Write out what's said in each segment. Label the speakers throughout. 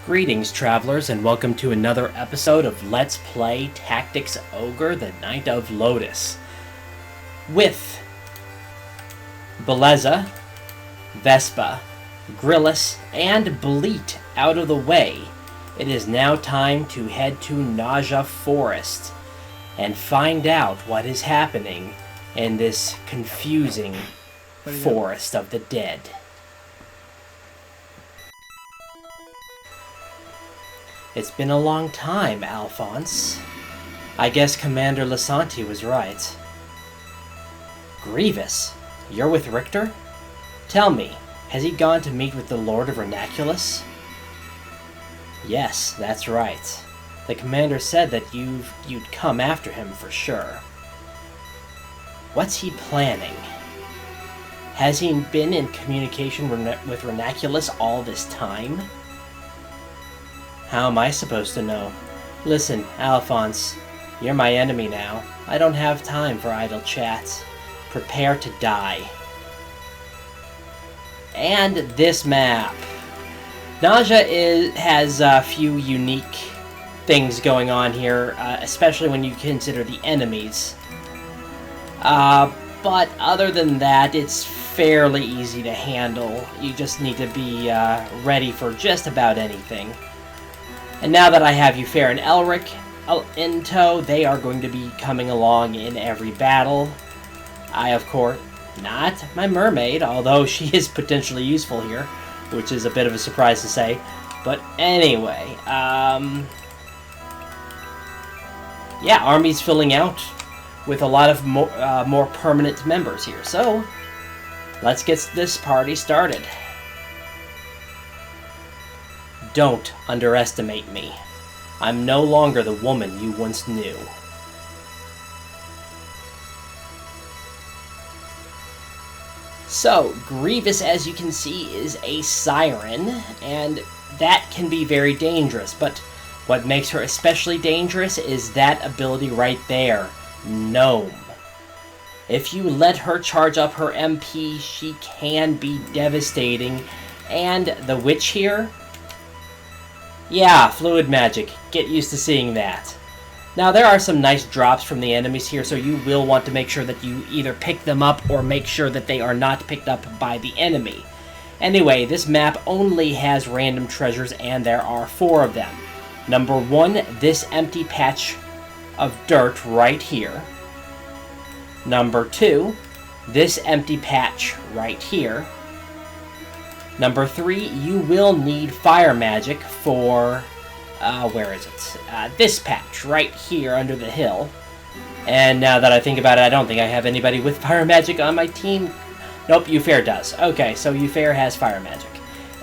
Speaker 1: Greetings, travelers, and welcome to another episode of Let's Play Tactics Ogre, the Knight of Lodis. With Beleza, Vespa, Grillis, and Bleat out of the way, it is now time to head to Naja Forest and find out what is happening in this confusing forest of the dead. It's been a long time, Alphonse. I guess Commander Lasanti was right. Grevis, you're with Rictor? Tell me, has he gone to meet with the Lord of Vernaculus? Yes, that's right. The commander said that you'd come after him for sure. What's he planning? Has he been in communication with Vernaculus all this time? How am I supposed to know? Listen, Alphonse, you're my enemy now. I don't have time for idle chats. Prepare to die. And this map. Naja has a few unique things going on here, especially when you consider the enemies. But other than that, it's fairly easy to handle. You just need to be ready for just about anything. And now that I have Ufair and Elric in tow, they are going to be coming along in every battle. I, of course, not my mermaid, although she is potentially useful here, which is a bit of a surprise to say. But anyway, yeah, army's filling out with a lot of more permanent members here. So, let's get this party started. Don't underestimate me. I'm no longer the woman you once knew. So, Grevis, as you can see, is a siren, and that can be very dangerous, but what makes her especially dangerous is that ability right there, Gnome. If you let her charge up her MP, she can be devastating, and the witch here, yeah, fluid magic. Get used to seeing that. Now, there are some nice drops from the enemies here, so you will want to make sure that you either pick them up or make sure that they are not picked up by the enemy. Anyway, this map only has random treasures, and there are 4 of them. Number 1, this empty patch of dirt right here. Number 2, this empty patch right here. Number 3, you will need fire magic for, where is it? This patch, right here under the hill. And now that I think about it, I don't think I have anybody with fire magic on my team. Nope, Ufair does. Okay, so Ufair has fire magic.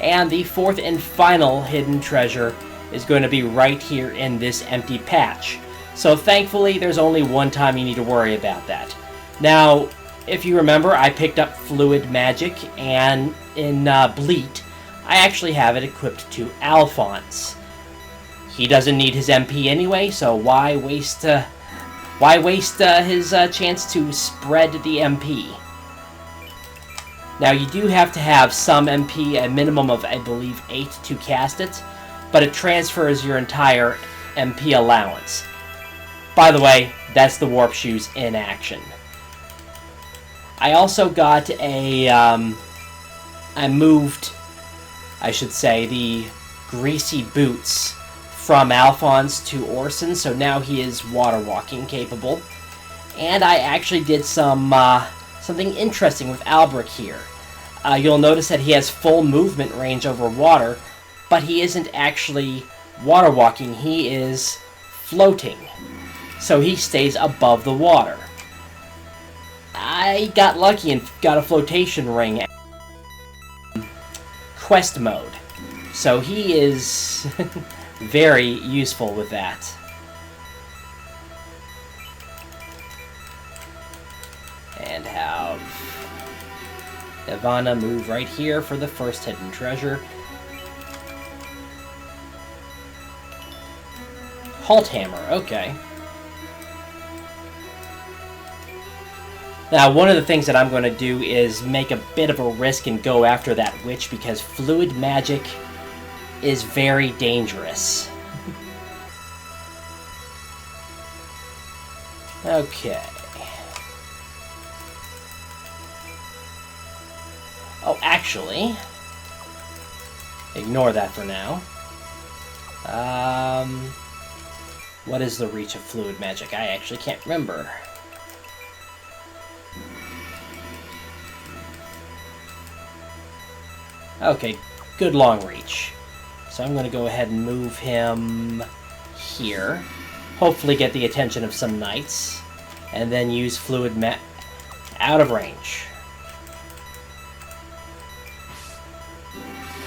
Speaker 1: And the 4th and final hidden treasure is going to be right here in this empty patch. So thankfully, there's only one time you need to worry about that. Now, if you remember, I picked up fluid magic, and in Bleat, I actually have it equipped to Alphonse. He doesn't need his MP anyway, so why waste his chance to spread the MP? Now, you do have to have some MP, a minimum of, I believe, 8 to cast it, but it transfers your entire MP allowance. By the way, that's the Warp Shoes in action. I also got I moved, I should say, the greasy boots from Alphonse to Orson, so now he is water walking capable. And I actually did something interesting with Albric here. You'll notice that he has full movement range over water, but he isn't actually water walking, he is floating. So he stays above the water. I got lucky and got a flotation ring quest mode. So he is very useful with that. And have Ivana move right here for the first hidden treasure. Halt hammer, okay. Now, one of the things that I'm going to do is make a bit of a risk and go after that witch, because fluid magic is very dangerous. Okay. Oh, actually, ignore that for now. What is the reach of fluid magic? I actually can't remember. Okay, good long reach. So I'm going to go ahead and move him here. Hopefully get the attention of some knights. And then use fluid out of range.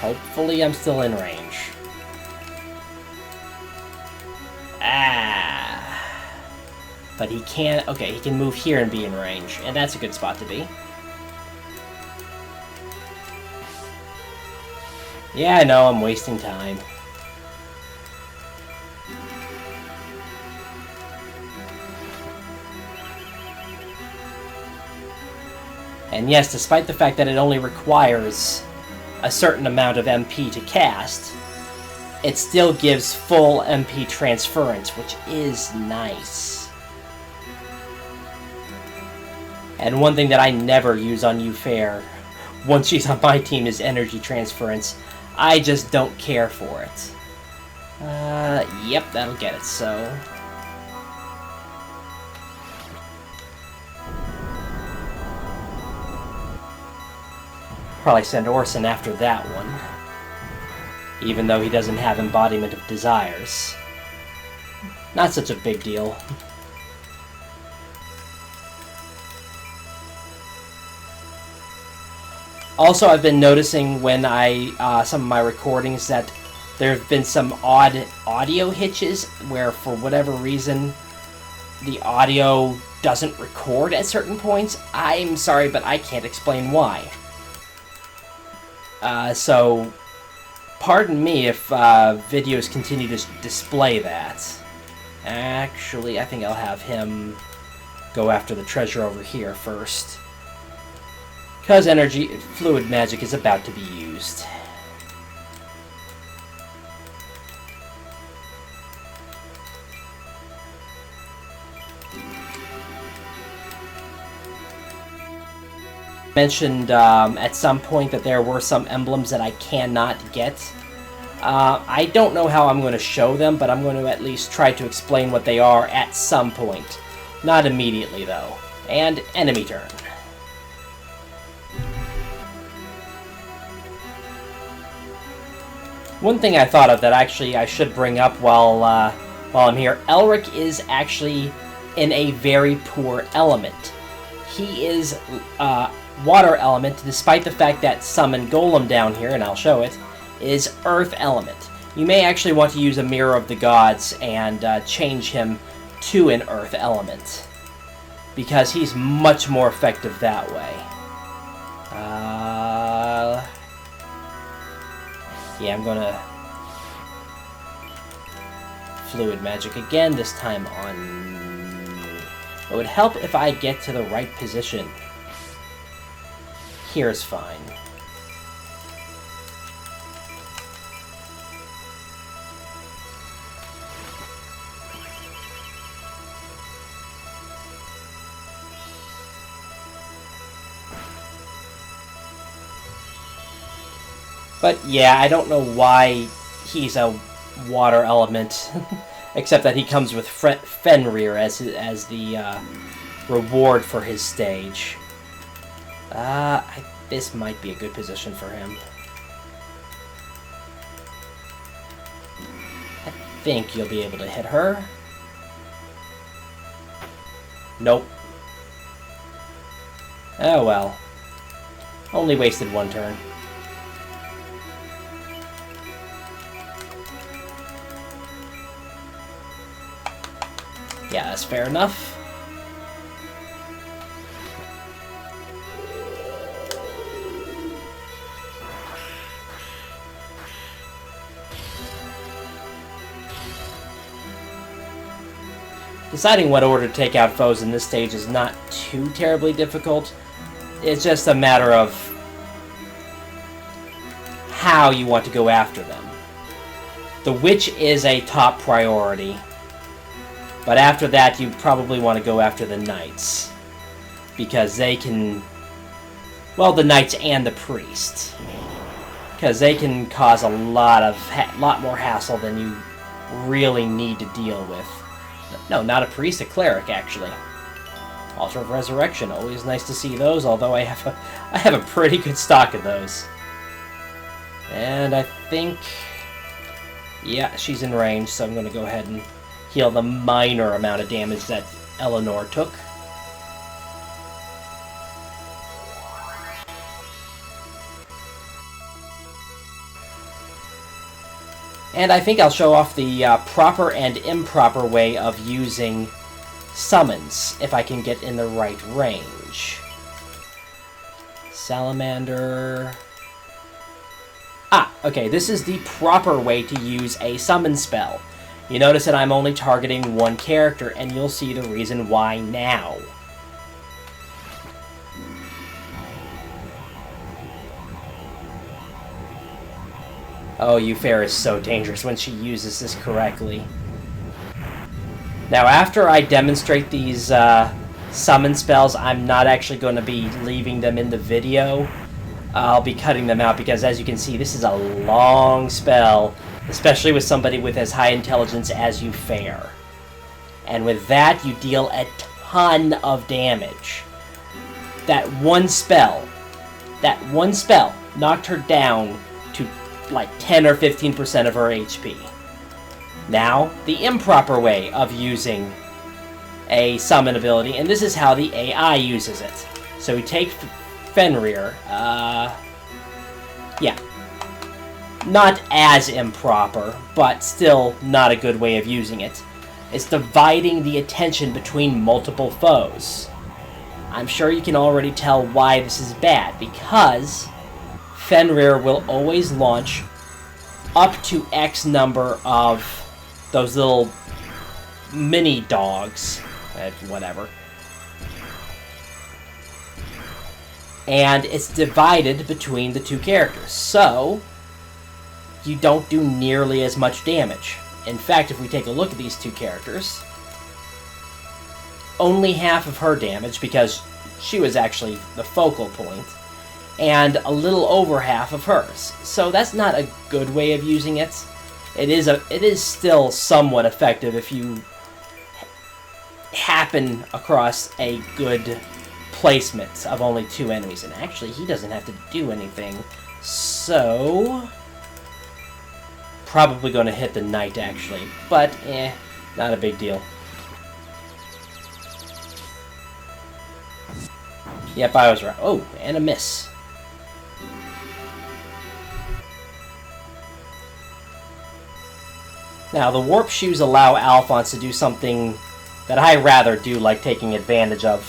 Speaker 1: Hopefully I'm still in range. But he can't... Okay, he can move here and be in range. And that's a good spot to be. Yeah, I know, I'm wasting time. And yes, despite the fact that it only requires a certain amount of MP to cast, it still gives full MP transference, which is nice. And one thing that I never use on Ufair, once she's on my team, is energy transference. I just don't care for it. Yep, that'll get it, so... Probably send Orson after that one. Even though he doesn't have Embodiment of Desires. Not such a big deal. Also, I've been noticing when some of my recordings that there have been some odd audio hitches where, for whatever reason, the audio doesn't record at certain points. I'm sorry, but I can't explain why. So, pardon me if videos continue to display that. Actually, I think I'll have him go after the treasure over here first. Because fluid magic is about to be used. Mentioned at some point that there were some emblems that I cannot get. I don't know how I'm going to show them, but I'm going to at least try to explain what they are at some point. Not immediately, though. And enemy turn. One thing I thought of that actually I should bring up while I'm here. Elric is actually in a very poor element. He is water element, despite the fact that Summon Golem down here, and I'll show it, is earth element. You may actually want to use a Mirror of the Gods and change him to an earth element, because he's much more effective that way. Yeah, I'm gonna fluid magic again, this time on... It would help if I get to the right position. Here's fine. But yeah, I don't know why he's a water element, except that he comes with Fenrir as the reward for his stage. This might be a good position for him. I think you'll be able to hit her. Nope. Oh well. Only wasted one turn. Yeah, that's fair enough. Deciding what order to take out foes in this stage is not too terribly difficult. It's just a matter of how you want to go after them. The witch is a top priority. But after that, you probably want to go after the knights. Because they can... Well, the knights and the priest. Because they can cause a lot more hassle than you really need to deal with. No, not a priest, a cleric, actually. Altar of Resurrection, always nice to see those, although I have a pretty good stock of those. And I think... Yeah, she's in range, so I'm going to go ahead and heal the minor amount of damage that Eleanor took. And I think I'll show off the proper and improper way of using summons, if I can get in the right range. Salamander... Ah, okay, this is the proper way to use a summon spell. You notice that I'm only targeting one character, and you'll see the reason why now. Oh, Eufair is so dangerous when she uses this correctly. Now, after I demonstrate these summon spells, I'm not actually going to be leaving them in the video. I'll be cutting them out because, as you can see, this is a long spell, especially with somebody with as high intelligence as Eufair. And with that, you deal a ton of damage. That one spell knocked her down to like 10 or 15% of her HP. Now, the improper way of using a summon ability, and this is how the AI uses it. So we take Fenrir, yeah. Not as improper, but still not a good way of using it. It's dividing the attention between multiple foes. I'm sure you can already tell why this is bad, because Fenrir will always launch up to X number of those little mini dogs, whatever. And it's divided between the two characters, so you don't do nearly as much damage. In fact, if we take a look at these two characters, only half of her damage, because she was actually the focal point, and a little over half of hers. So that's not a good way of using it. It is still somewhat effective if you happen across a good placement of only two enemies. And actually, he doesn't have to do anything. So probably going to hit the knight, actually. But, not a big deal. Yep, I was right. Oh, and a miss. Now, the warp shoes allow Alphonse to do something that I rather do, like taking advantage of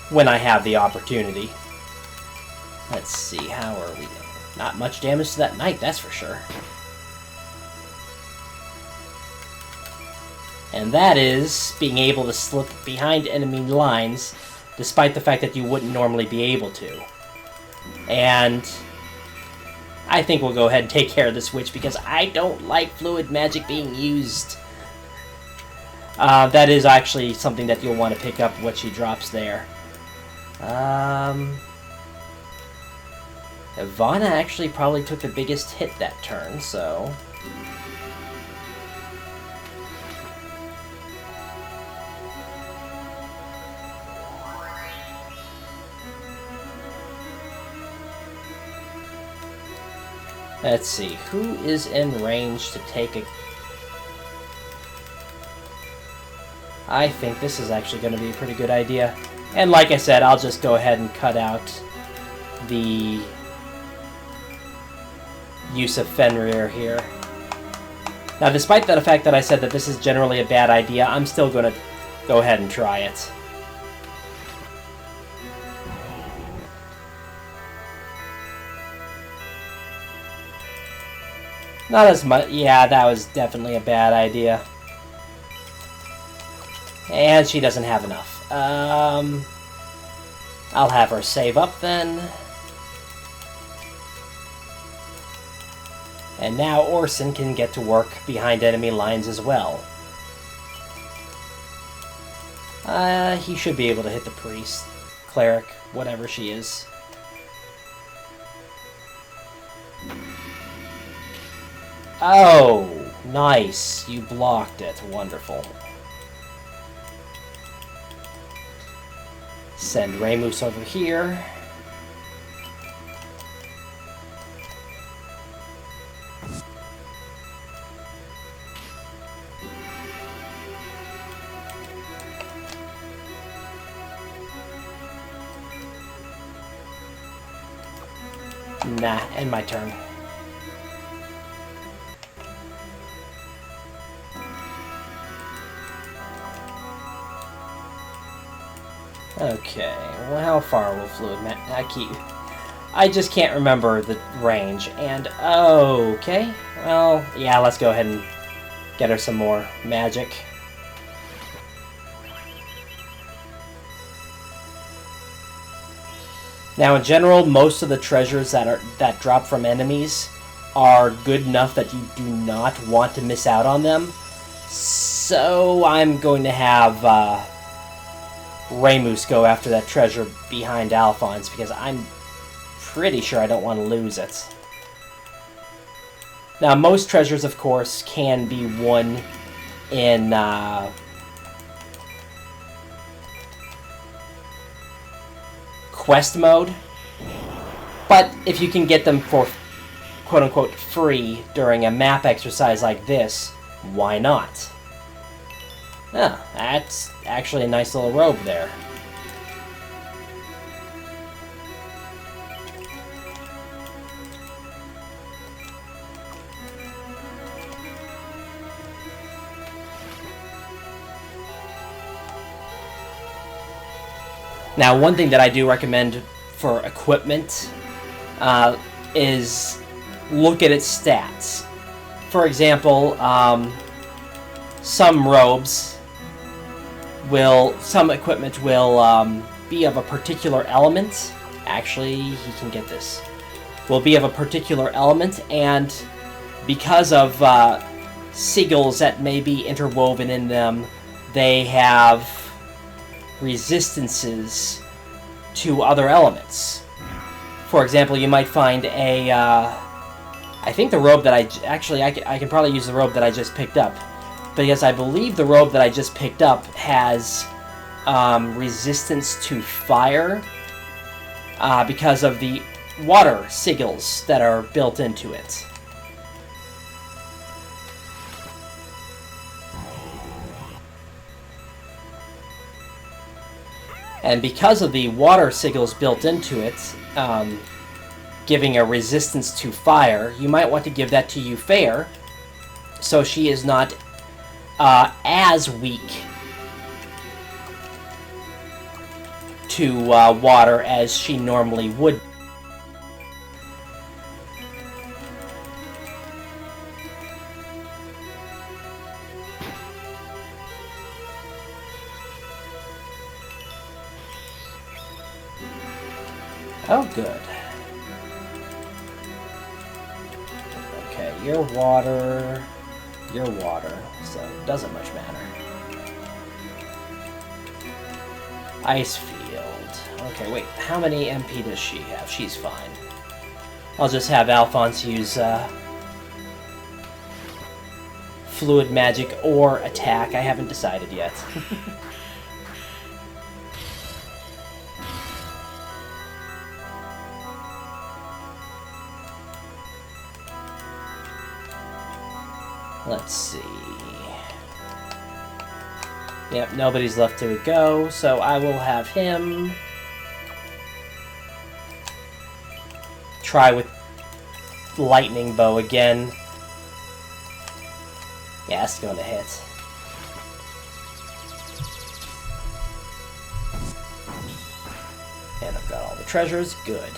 Speaker 1: when I have the opportunity. Let's see, how are we doing? Not much damage to that knight, that's for sure. And that is being able to slip behind enemy lines, despite the fact that you wouldn't normally be able to. And I think we'll go ahead and take care of this witch, because I don't like fluid magic being used. That is actually something that you'll want to pick up what she drops there. Ivana actually probably took the biggest hit that turn, so... Let's see, who is in range to take a... I think this is actually going to be a pretty good idea. And like I said, I'll just go ahead and cut out the use of Fenrir here. Now, despite the fact that I said that this is generally a bad idea, I'm still going to go ahead and try it. Not as much. Yeah, that was definitely a bad idea. And she doesn't have enough. I'll have her save up then. And now Orson can get to work behind enemy lines as well. He should be able to hit the priest, cleric, whatever she is. Oh, nice. You blocked it. Wonderful. Send Raymus over here. Nah, end my turn. Okay, well, how far will Fluid I just can't remember the range. And, okay, well, yeah, let's go ahead and get her some more magic. Now, in general, most of the treasures that drop from enemies are good enough that you do not want to miss out on them. So I'm going to have Raymus go after that treasure behind Alphonse, because I'm pretty sure I don't want to lose it. Now, most treasures, of course, can be won in quest mode, but if you can get them for quote-unquote free during a map exercise like this, why not? Ah, that's actually a nice little robe there. Now, one thing that I do recommend for equipment is look at its stats. For example, some equipment will be of a particular element. Actually, he can get this. Will be of a particular element, and because of sigils that may be interwoven in them, they have resistances to other elements. For example, you might find a I think the robe that I can probably use the robe that I just picked up, because I believe the robe that I just picked up has resistance to fire because of the water sigils that are built into it. And because of the water sigils built into it, giving a resistance to fire, you might want to give that to Eufair, so she is not as weak to water as she normally would. Oh, good. Okay, you're water, so it doesn't much matter. Ice field. Okay, wait, how many MP does she have? She's fine. I'll just have Alphonse use fluid magic or attack. I haven't decided yet. Let's see. Yep, nobody's left to go, so I will have him try with lightning bow again. Yeah, that's going to hit. And I've got all the treasures. Good.